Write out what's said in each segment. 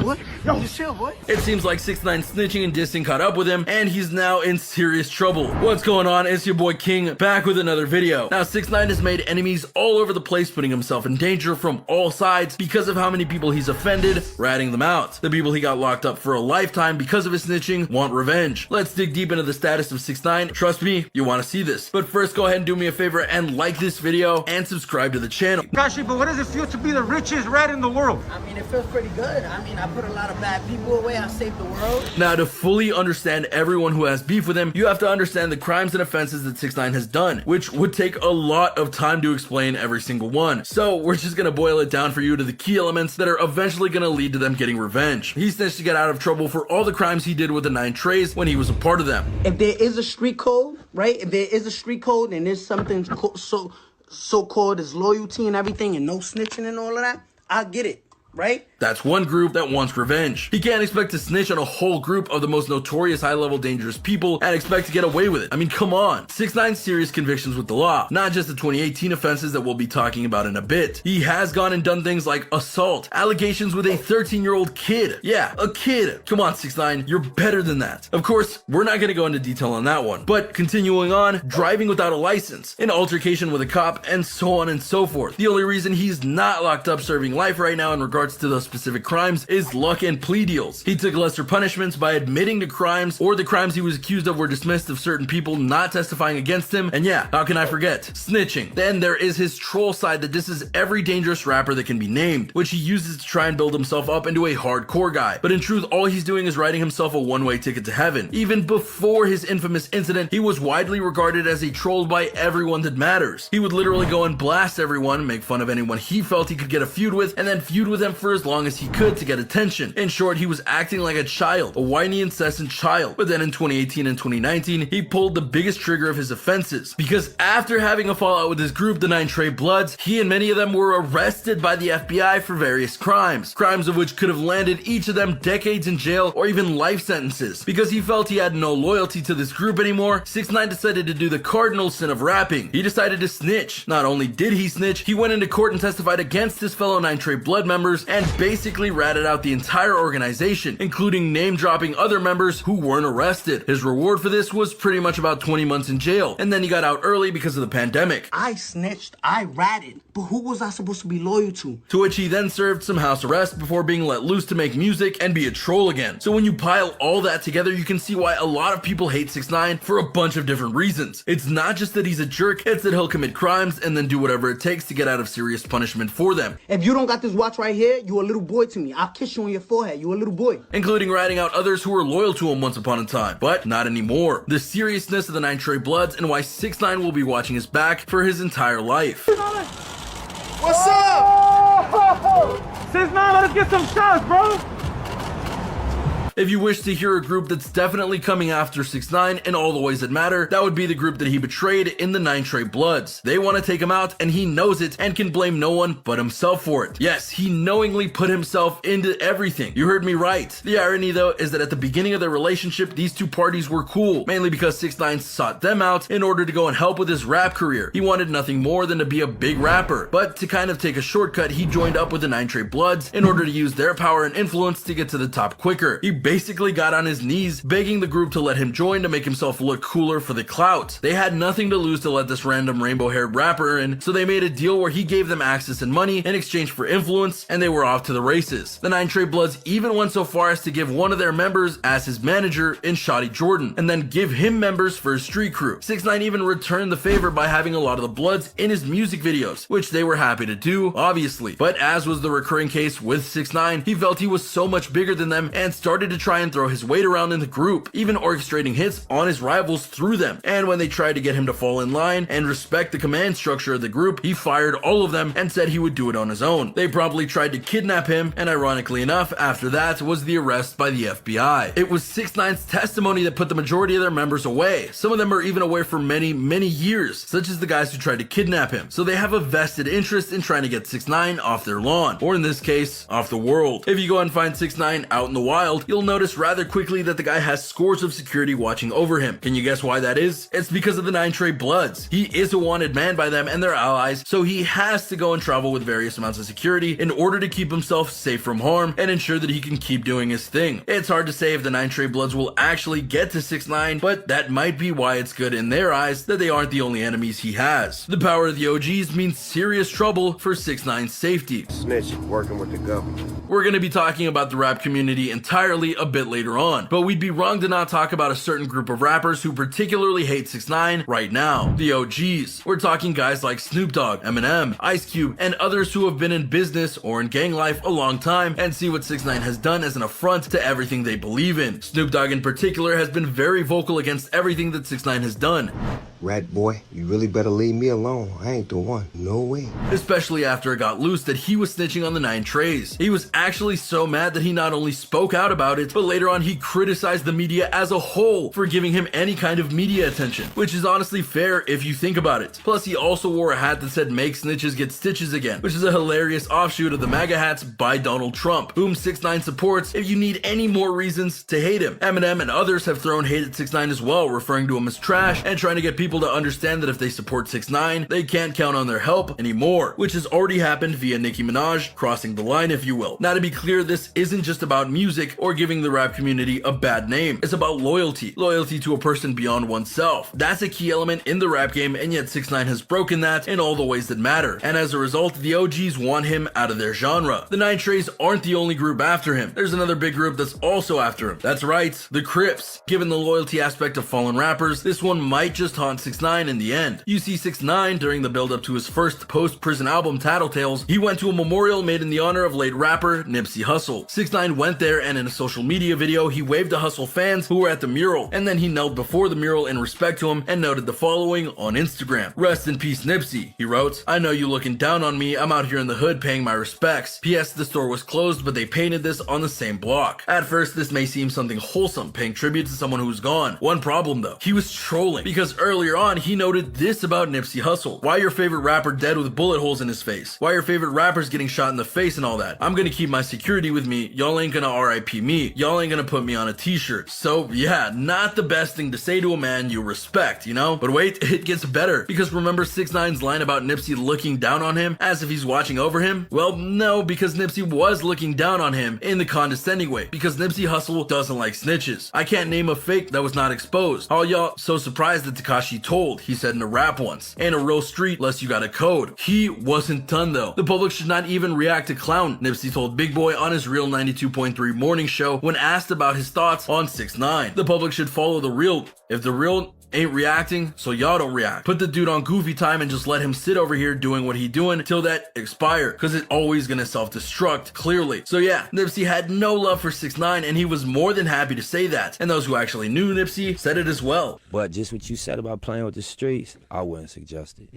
boy. Yo, just chill, boy. It seems like 6ix9ine's snitching and dissing caught up with him, and he's now in serious trouble. What's going on? It's your boy King, back with another video. Now, 6ix9ine has made enemies all over the place, putting himself in danger from all sides because of how many people he's offended, ratting them out. The people he got locked up for a lifetime because of his snitching want revenge. Let's dig deep into the status of 6ix9ine. Trust me, you want to see this. But first, go ahead and do me a favor and like this video and subscribe to the channel. Kashi, but what does it feel to be the richest rat in the world? I mean, it feels pretty good. I mean, I put a lot of bad people away. I saved the world. Now, to fully understand everyone who has beef with him, you have to understand the crimes and offenses that 6ix9ine has done, which would take a lot of time to explain every single one. So we're just gonna boil it down for you to the key elements that are eventually gonna lead to them getting revenge. He snitched to get out of trouble for all the crimes he did with the 9 Treys when he was a part of them. If there is a street code, right? If there is a street code and there's something so-called as loyalty and everything and no snitching and all of that, I get it, right? That's one group that wants revenge. He can't expect to snitch on a whole group of the most notorious high-level dangerous people and expect to get away with it. I mean, come on. 6ix9ine's serious convictions with the law, not just the 2018 offenses that we'll be talking about in a bit. He has gone and done things like assault, allegations with a 13-year-old kid. Yeah, a kid. Come on, 6ix9ine, you're better than that. Of course, we're not gonna go into detail on that one, but continuing on, driving without a license, an altercation with a cop, and so on and so forth. The only reason he's not locked up serving life right now in regards to those specific crimes is luck and plea deals. He took lesser punishments by admitting to crimes, or the crimes he was accused of were dismissed of certain people not testifying against him, and yeah, how can I forget? Snitching. Then there is his troll side that disses every dangerous rapper that can be named, which he uses to try and build himself up into a hardcore guy. But in truth, all he's doing is writing himself a one-way ticket to heaven. Even before his infamous incident, he was widely regarded as a troll by everyone that matters. He would literally go and blast everyone, make fun of anyone he felt he could get a feud with, and then feud with them for as long as he could to get attention. In short, he was acting like a child, a whiny, incessant child. But then in 2018 and 2019, he pulled the biggest trigger of his offenses. Because after having a fallout with his group, the 9 Trey Bloods, he and many of them were arrested by the FBI for various crimes. Crimes of which could have landed each of them decades in jail or even life sentences. Because he felt he had no loyalty to this group anymore, 6ix9ine decided to do the cardinal sin of rapping. He decided to snitch. Not only did he snitch, he went into court and testified against his fellow 9 Trey Blood members and basically ratted out the entire organization, including name-dropping other members who weren't arrested. His reward for this was pretty much about 20 months in jail, and then he got out early because of the pandemic. I snitched, I ratted, but who was I supposed to be loyal to? To which he then served some house arrest before being let loose to make music and be a troll again. So when you pile all that together, you can see why a lot of people hate 6ix9ine for a bunch of different reasons. It's not just that he's a jerk, it's that he'll commit crimes and then do whatever it takes to get out of serious punishment for them. If you don't got this watch right here, you a little boy to me. I'll kiss you on your forehead. You a little boy. Including ratting out others who were loyal to him once upon a time, but not anymore. The seriousness of the 9 Trey Bloods and why 6ix9ine will be watching his back for his entire life. What's up? 6ix9ine, let us get some shots, bro. If you wish to hear a group that's definitely coming after 6ix9ine in all the ways that matter, that would be the group that he betrayed in the 9 Trey Bloods. They want to take him out and he knows it and can blame no one but himself for it. Yes, he knowingly put himself into everything. You heard me right. The irony though is that at the beginning of their relationship, these two parties were cool, mainly because 6ix9ine sought them out in order to go and help with his rap career. He wanted nothing more than to be a big rapper, but to kind of take a shortcut, he joined up with the 9 Trey Bloods in order to use their power and influence to get to the top quicker. He basically got on his knees begging the group to let him join to make himself look cooler for the clout. They had nothing to lose to let this random rainbow-haired rapper in, so they made a deal where he gave them access and money in exchange for influence, and they were off to the races. The 9 Trey Bloods even went so far as to give one of their members as his manager in Shoddy Jordan, and then give him members for his street crew. 6ix9ine even returned the favor by having a lot of the Bloods in his music videos, which they were happy to do, obviously. But as was the recurring case with 6ix9ine, he felt he was so much bigger than them and started to try and throw his weight around in the group, even orchestrating hits on his rivals through them. And when they tried to get him to fall in line and respect the command structure of the group, he fired all of them and said he would do it on his own. They probably tried to kidnap him, and ironically enough, after that was the arrest by the FBI. It was 6ix9ine's testimony that put the majority of their members away. Some of them are even away for many, many years, such as the guys who tried to kidnap him. So they have a vested interest in trying to get 6ix9ine off their lawn, or in this case, off the world. If you go and find 6ix9ine out in the wild, you'll will notice rather quickly that the guy has scores of security watching over him. Can you guess why that is? It's because of the 9 Trey Bloods. He is a wanted man by them and their allies, so he has to go and travel with various amounts of security in order to keep himself safe from harm and ensure that he can keep doing his thing. It's hard to say if the 9 Trey Bloods will actually get to 6ix9ine, but that might be why it's good in their eyes that they aren't the only enemies he has. The power of the OGs means serious trouble for 6ix9ine's safety. Snitch working with the government. We're going to be talking about the rap community entirely a bit later on, but we'd be wrong to not talk about a certain group of rappers who particularly hate 6ix9ine right now, the OGs. We're talking guys like Snoop Dogg, Eminem, Ice Cube, and others who have been in business or in gang life a long time and see what 6ix9ine has done as an affront to everything they believe in. Snoop Dogg in particular has been very vocal against everything that 6ix9ine has done. Rat boy, you really better leave me alone. I ain't the one. No way. Especially after it got loose that he was snitching on the 9 Treys. He was actually so mad that he not only spoke out about it, but later on he criticized the media as a whole for giving him any kind of media attention, which is honestly fair if you think about it. Plus he also wore a hat that said "Make snitches get stitches again," which is a hilarious offshoot of the MAGA hats by Donald Trump, whom 6ix9ine supports if you need any more reasons to hate him. Eminem and others have thrown hate at 6ix9ine as well, referring to him as trash and trying to get people to understand that if they support 6ix9ine, they can't count on their help anymore, which has already happened via Nicki Minaj crossing the line, if you will. Now, to be clear, this isn't just about music or giving the rap community a bad name. It's about loyalty to a person beyond oneself. That's a key element in the rap game, and yet 6ix9ine has broken that in all the ways that matter. And as a result, the OGs want him out of their genre. The 9 Treys aren't the only group after him. There's another big group that's also after him. That's right, the Crips. Given the loyalty aspect of fallen rappers, this one might just haunt 6ix9ine in the end. You see 6ix9ine during the build-up to his first post-prison album, Tattletales, he went to a memorial made in the honor of late rapper Nipsey Hussle. 6ix9ine went there, and in a social media video, he waved to Hussle fans who were at the mural, and then he knelt before the mural in respect to him and noted the following on Instagram. "Rest in peace, Nipsey," he wrote. "I know you looking down on me. I'm out here in the hood paying my respects. P.S. The store was closed, but they painted this on the same block." At first, this may seem something wholesome, paying tribute to someone who's gone. One problem though, he was trolling, because earlier on, he noted this about Nipsey Hussle. "Why your favorite rapper dead with bullet holes in his face? Why your favorite rappers getting shot in the face and all that? I'm gonna keep my security with me. Y'all ain't gonna RIP me. Y'all ain't gonna put me on a t-shirt." So yeah, not the best thing to say to a man you respect, you know? But wait, it gets better. Because remember 6ix9ine's line about Nipsey looking down on him as if he's watching over him? Well, no, because Nipsey was looking down on him in the condescending way. Because Nipsey Hussle doesn't like snitches. "I can't name a fake that was not exposed. All y'all so surprised that Tekashi told," he said in a rap once. "Ain't a real street unless you got a code." He wasn't done though. "The public should not even react to clown," Nipsey told Big Boy on his Real 92.3 morning show when asked about his thoughts on 6ix9ine. "The public should follow the real. If the real ain't reacting, so y'all don't react. Put the dude on goofy time and just let him sit over here doing what he doing till that expire, cause it's always gonna self-destruct, clearly." So yeah, Nipsey had no love for 6ix9ine, and he was more than happy to say that. And those who actually knew Nipsey said it as well. But just what you said about playing with the streets, I wouldn't suggest it.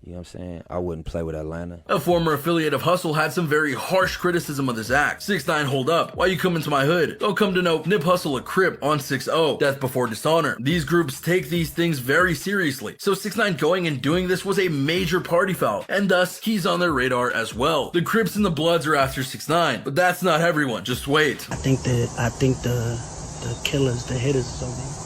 You know what I'm saying? I wouldn't play with Atlanta. A former affiliate of Hussle had some very harsh criticism of this act. 6ix9ine, hold up. Why you coming to my hood? Don't come to know Nip Hussle a Crip on 6-0. Death before dishonor. These groups take these things very seriously. So 6ix9ine going and doing this was a major party foul, and thus he's on their radar as well. The Crips and the Bloods are after 6ix9ine, but that's not everyone. Just wait. I think the killers, the hitters is over there.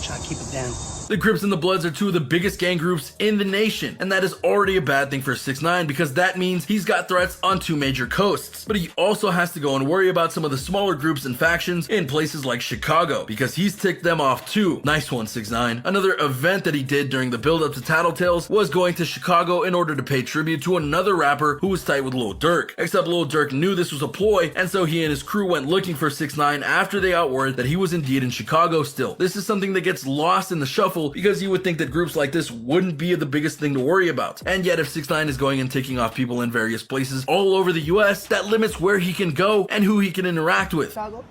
Try to keep it down. The Crips and the Bloods are two of the biggest gang groups in the nation, and that is already a bad thing for 6ix9ine because that means he's got threats on two major coasts. But he also has to go and worry about some of the smaller groups and factions in places like Chicago because he's ticked them off too. Nice one, 6ix9ine. Another event that he did during the build-up to Tattletales was going to Chicago in order to pay tribute to another rapper who was tight with Lil Durk. Except Lil Durk knew this was a ploy, and so he and his crew went looking for 6ix9ine after they got word that he was indeed in Chicago still. This is something that gets lost in the shuffle because you would think that groups like this wouldn't be the biggest thing to worry about. And yet if 6ix9ine is going and taking off people in various places all over the US, that limits where he can go and who he can interact with. Chicago.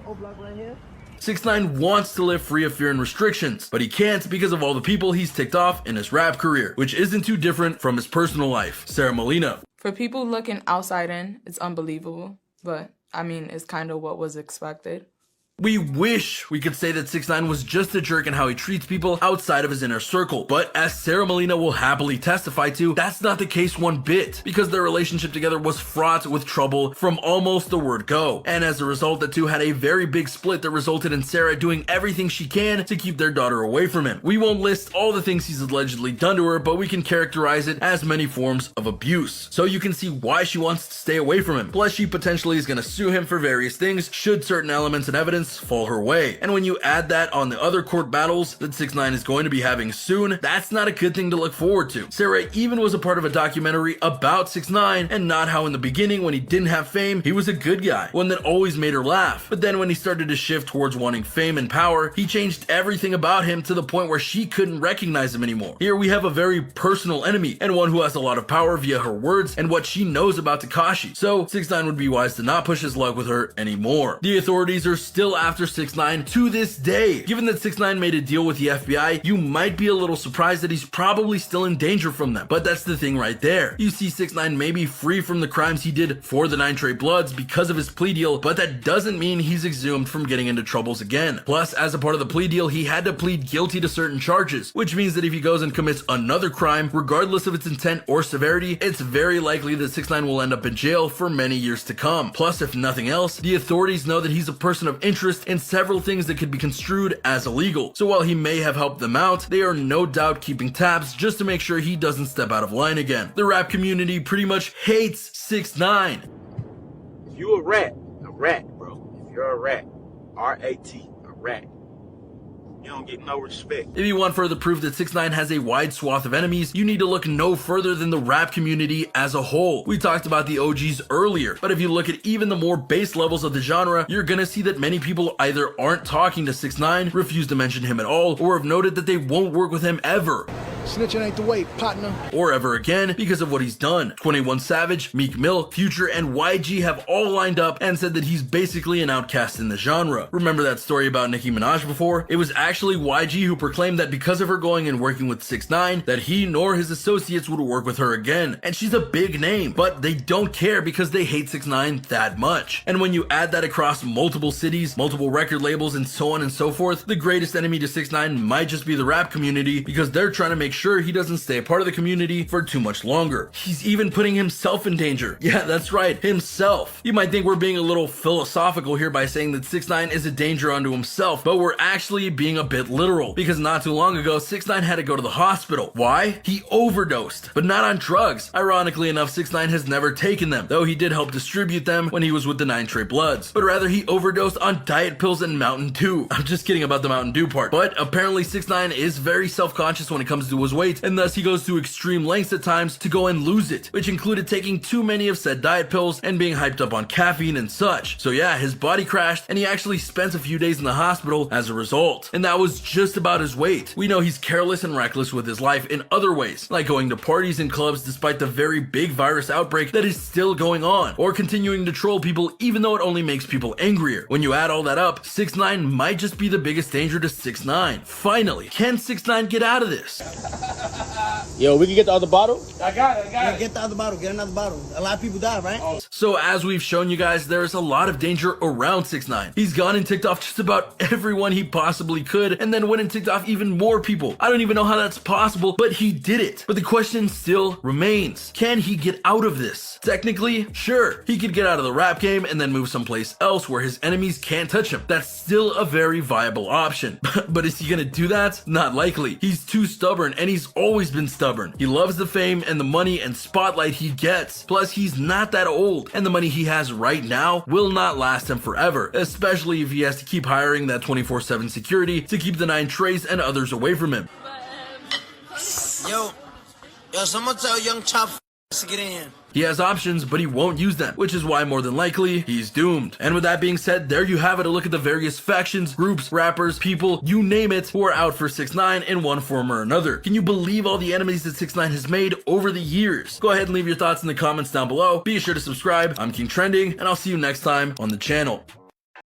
Old block right here. 6ix9ine wants to live free of fear and restrictions, but he can't because of all the people he's ticked off in his rap career, which isn't too different from his personal life. Sarah Molina. For people looking outside in, it's unbelievable, but I mean, it's kind of what was expected. We wish we could say that 6ix9ine was just a jerk in how he treats people outside of his inner circle, but as Sarah Molina will happily testify to, that's not the case one bit, because their relationship together was fraught with trouble from almost the word go, and as a result the two had a very big split that resulted in Sarah doing everything she can to keep their daughter away from him. We won't list all the things he's allegedly done to her, but we can characterize it as many forms of abuse, so you can see why she wants to stay away from him. Plus she potentially is going to sue him for various things should certain elements and evidence fall her way, and when you add that on the other court battles that 6ix9ine is going to be having soon, that's not a good thing to look forward to. Sarah even was a part of a documentary about 6ix9ine, and not how in the beginning when he didn't have fame, he was a good guy, one that always made her laugh, but then when he started to shift towards wanting fame and power, he changed everything about him to the point where she couldn't recognize him anymore. Here we have a very personal enemy, and one who has a lot of power via her words and what she knows about Tekashi, so 6ix9ine would be wise to not push his luck with her anymore. The authorities are still after 6ix9ine to this day. Given that 6ix9ine made a deal with the FBI, you might be a little surprised that he's probably still in danger from them, but that's the thing right there. You see 6ix9ine may be free from the crimes he did for the 9 Trey Bloods because of his plea deal, but that doesn't mean he's exhumed from getting into troubles again. Plus, as a part of the plea deal, he had to plead guilty to certain charges, which means that if he goes and commits another crime, regardless of its intent or severity, it's very likely that 6ix9ine will end up in jail for many years to come. Plus, if nothing else, the authorities know that he's a person of interest in several things that could be construed as illegal. So while he may have helped them out, they are no doubt keeping tabs just to make sure he doesn't step out of line again. The rap community pretty much hates 6ix9ine. If you a rat, bro. If you're a rat, R-A-T, a rat. You don't get no respect. If you want further proof that 6ix9ine has a wide swath of enemies, you need to look no further than the rap community as a whole. We talked about the OGs earlier, but if you look at even the more base levels of the genre, you're gonna see that many people either aren't talking to 6ix9ine, refuse to mention him at all, or have noted that they won't work with him ever. Snitching ain't the way, partner. Or ever again because of what he's done. 21 Savage, Meek Mill, Future, and YG have all lined up and said that he's basically an outcast in the genre. Remember that story about Nicki Minaj before? It was actually YG who proclaimed that because of her going and working with 6ix9ine, that he nor his associates would work with her again. And she's a big name, but they don't care because they hate 6ix9ine that much. And when you add that across multiple cities, multiple record labels, and so on and so forth, the greatest enemy to 6ix9ine might just be the rap community because they're trying to make sure he doesn't stay a part of the community for too much longer. He's even putting himself in danger. Yeah, that's right, himself. You might think we're being a little philosophical here by saying that 6ix9ine is a danger unto himself, but we're actually being a bit literal because not too long ago 6ix9ine had to go to the hospital. Why? He overdosed, but not on drugs. Ironically enough, 6ix9ine has never taken them, though he did help distribute them when he was with the 9 Trey Bloods, but rather he overdosed on diet pills and Mountain Dew. I'm just kidding about the Mountain Dew part, but apparently 6ix9ine is very self-conscious when it comes to his weight, and thus he goes to extreme lengths at times to go and lose it, which included taking too many of said diet pills and being hyped up on caffeine and such. So yeah, his body crashed and he actually spent a few days in the hospital as a result, and that was just about his weight. We know he's careless and reckless with his life in other ways, like going to parties and clubs despite the very big virus outbreak that is still going on, or continuing to troll people even though it only makes people angrier. When you add all that up, 6ix9ine might just be the biggest danger to 6ix9ine. Finally, can 6ix9ine get out of this? Yo, we can get the other bottle? Yeah, get the other bottle. Get another bottle. A lot of people die, right? So as we've shown you guys, there's a lot of danger around 6ix9ine. He's gone and ticked off just about everyone he possibly could, and then went and ticked off even more people. I don't even know how that's possible, but he did it. But the question still remains, can he get out of this? Technically, sure, he could get out of the rap game and then move someplace else where his enemies can't touch him. That's still a very viable option. But is he gonna do that? Not likely. He's too stubborn, and he's always been stubborn. He loves the fame and the money and spotlight he gets. Plus, he's not that old, and the money he has right now will not last him forever, especially if he has to keep hiring that 24/7 security to keep the 9 Treys and others away from him. Yo, someone tell Young Chop to get in here. He has options, but he won't use them, which is why more than likely, he's doomed. And with that being said, there you have it, a look at the various factions, groups, rappers, people, you name it, who are out for 6ix9ine in one form or another. Can you believe all the enemies that 6ix9ine has made over the years? Go ahead and leave your thoughts in the comments down below. Be sure to subscribe. I'm King Trending, and I'll see you next time on the channel.